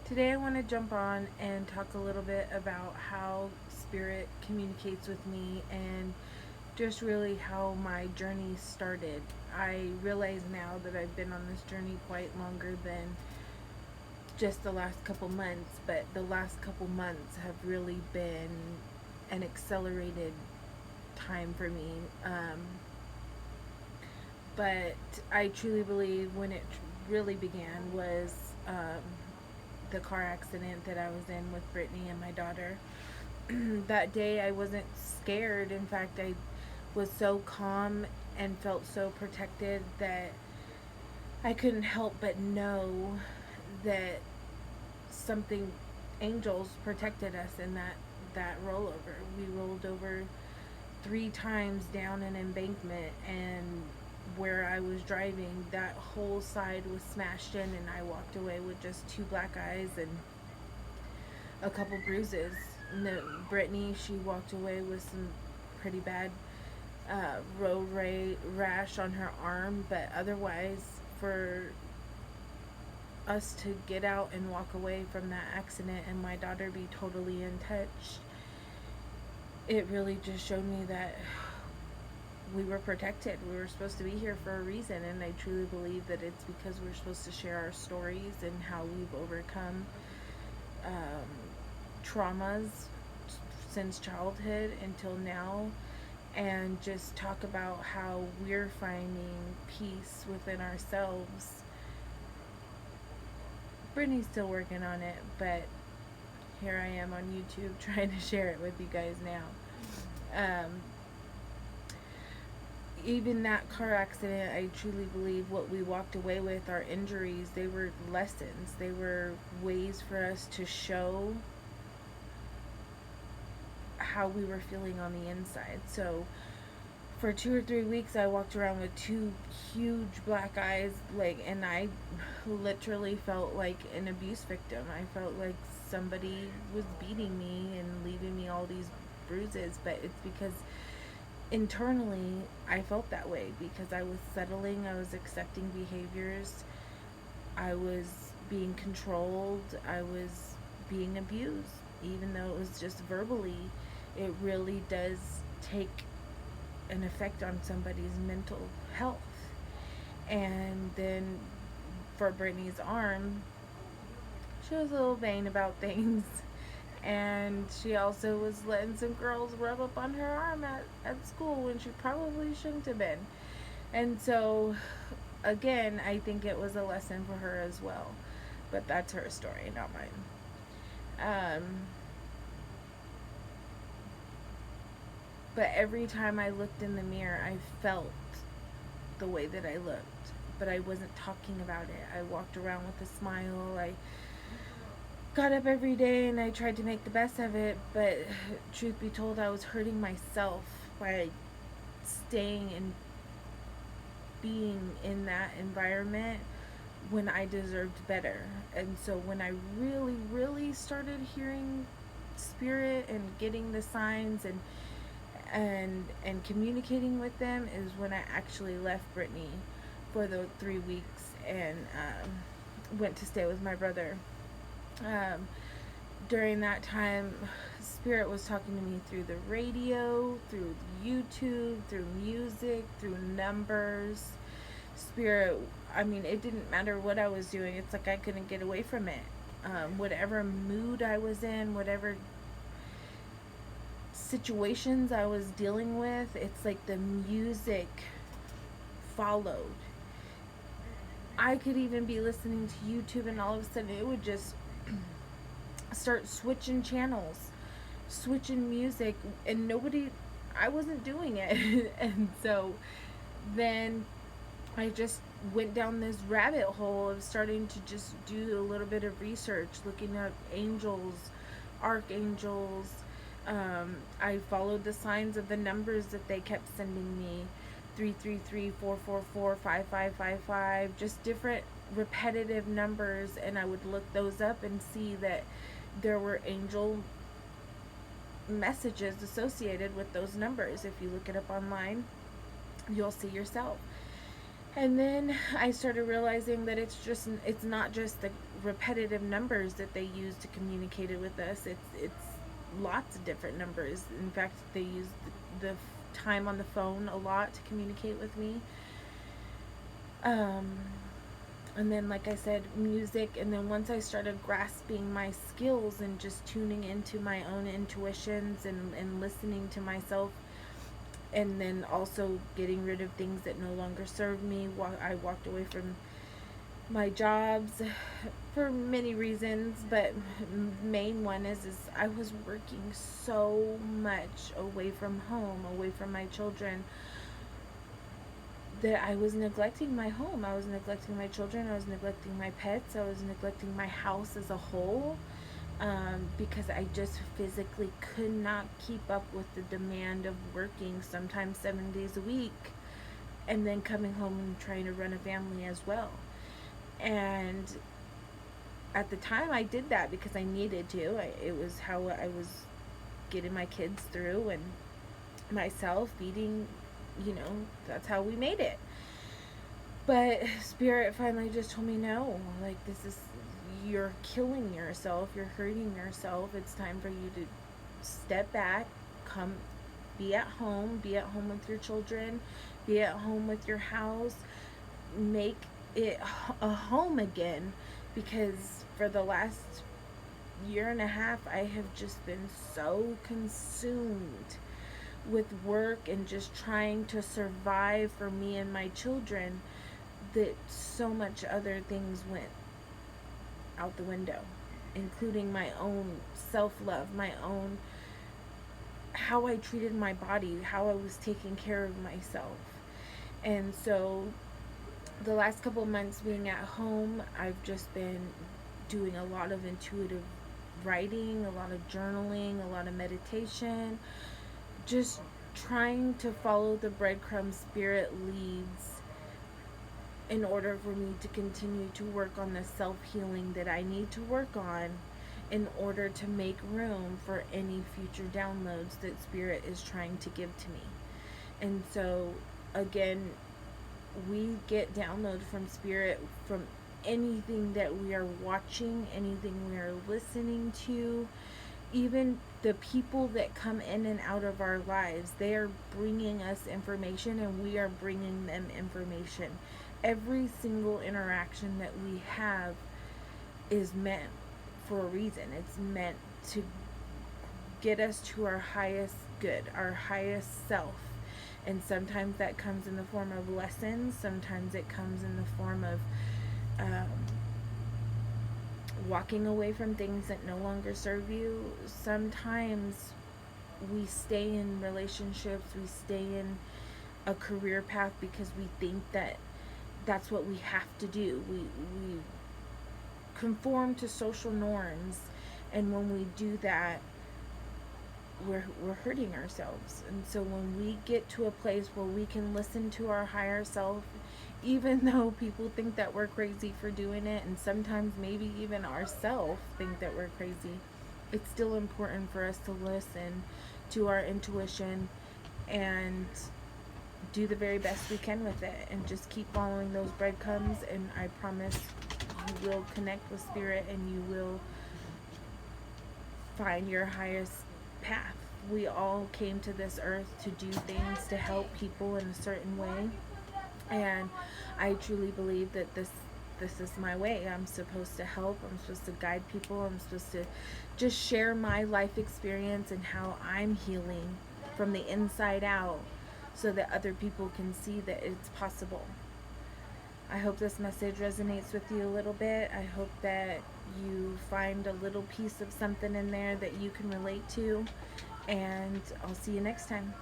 Today I want to jump on and talk a little bit about how spirit communicates with me and just really how my journey started. I realize now that I've been on this journey quite longer than just the last couple months, but the last couple months have really been an accelerated time for me. But I truly believe when it really began was the car accident that I was in with Brittany and my daughter. That day I wasn't scared. In fact, I was so calm and felt so protected that I couldn't help but know that something angels protected us in that rollover. We rolled over 3 times down an embankment, and where I was driving, that whole side was smashed in, and I walked away with just 2 black eyes and a couple bruises. No, Brittany, she walked away with some pretty bad rash on her arm, but otherwise, for us to get out and walk away from that accident and my daughter be totally untouched, it really just showed me that we were protected. We were supposed to be here for a reason, and I truly believe that it's because we're supposed to share our stories and how we've overcome um, traumas since childhood until now, and just talk about how we're finding peace within ourselves. Brittany's still working on it, but here I am on YouTube trying to share it with you guys now. Um, Even that car accident, I truly believe what we walked away with, our injuries, they were lessons. They were ways for us to show how we were feeling on the inside. So for 2 or 3 weeks, I walked around with 2 huge black eyes, and I literally felt like an abuse victim. I felt like somebody was beating me and leaving me all these bruises, but it's because internally I felt that way because I was settling, I was accepting behaviors, I was being controlled, I was being abused, even though it was just verbally. It really does take an effect on somebody's mental health. And then for Brittany's arm, she was a little vain about things. And she also was letting some girls rub up on her arm at school when she probably shouldn't have been. And so, again, I think it was a lesson for her as well. But that's her story, not mine. But every time I looked in the mirror, I felt the way that I looked. But I wasn't talking about it. I walked around with a smile. I got up every day and I tried to make the best of it. But truth be told, I was hurting myself by staying and being in that environment when I deserved better. And so when I really, really started hearing spirit and getting the signs and communicating with them is when I actually left Brittany for the 3 weeks and went to stay with my brother. Um, During that time, Spirit was talking to me through the radio, through YouTube, through music, through numbers. Spirit, I mean, it didn't matter what I was doing. It's like I couldn't get away from it. Whatever mood I was in, whatever situations I was dealing with, it's like the music followed. I could even be listening to YouTube and all of a sudden it would just start switching channels, switching music, and I wasn't doing it. And so then I just went down this rabbit hole of starting to just do a little bit of research, looking at angels, archangels. I followed the signs of the numbers that they kept sending me: 333, 444, 5555, just different repetitive numbers, and I would look those up and see that there were angel messages associated with those numbers. If you look it up online, you'll see yourself. And then I started realizing that it's not just the repetitive numbers that they use to communicate it with us. It's lots of different numbers. In fact, they use the time on the phone a lot to communicate with me. Um, and then, like I said, music. And then once I started grasping my skills and just tuning into my own intuitions and listening to myself, and then also getting rid of things that no longer serve me, I walked away from my jobs for many reasons, but main one is I was working so much away from home, away from my children, that I was neglecting my home. I was neglecting my children. I was neglecting my pets. I was neglecting my house as a whole, because I just physically could not keep up with the demand of working sometimes 7 days a week and then coming home and trying to run a family as well. And at the time, I did that because I needed to. It was how I was getting my kids through and myself feeding, that's how we made it. But Spirit finally just told me no. Like, you're killing yourself, you're hurting yourself. It's time for you to step back, come be at home with your children, be at home with your house, make it a home again. Because for the last year and a half, I have just been so consumed with work and just trying to survive for me and my children that so much other things went out the window, including my own self-love, my own how I treated my body, how I was taking care of myself. And so the last couple of months being at home, I've just been doing a lot of intuitive writing, a lot of journaling, a lot of meditation, just trying to follow the breadcrumbs Spirit leads in order for me to continue to work on the self-healing that I need to work on in order to make room for any future downloads that Spirit is trying to give to me. And so, again, we get download from Spirit from anything that we are watching, anything we are listening to, even the people that come in and out of our lives. They are bringing us information and we are bringing them information. Every single interaction that we have is meant for a reason. It's meant to get us to our highest good, our highest self. And sometimes that comes in the form of lessons, sometimes it comes in the form of um, walking away from things that no longer serve you. Sometimes we stay in relationships, we stay in a career path because we think that that's what we have to do. We conform to social norms, and when we do that, we're hurting ourselves. And so when we get to a place where we can listen to our higher self, even though people think that we're crazy for doing it, and sometimes maybe even ourselves think that we're crazy, it's still important for us to listen to our intuition and do the very best we can with it, and just keep following those breadcrumbs. And I promise you will connect with Spirit and you will find your highest path. We all came to this earth to do things to help people in a certain way, and I truly believe that this is my way. I'm supposed to help. I'm supposed to guide people. I'm supposed to just share my life experience and how I'm healing from the inside out so that other people can see that it's possible. I hope this message resonates with you a little bit. I hope that you find a little piece of something in there that you can relate to. And I'll see you next time.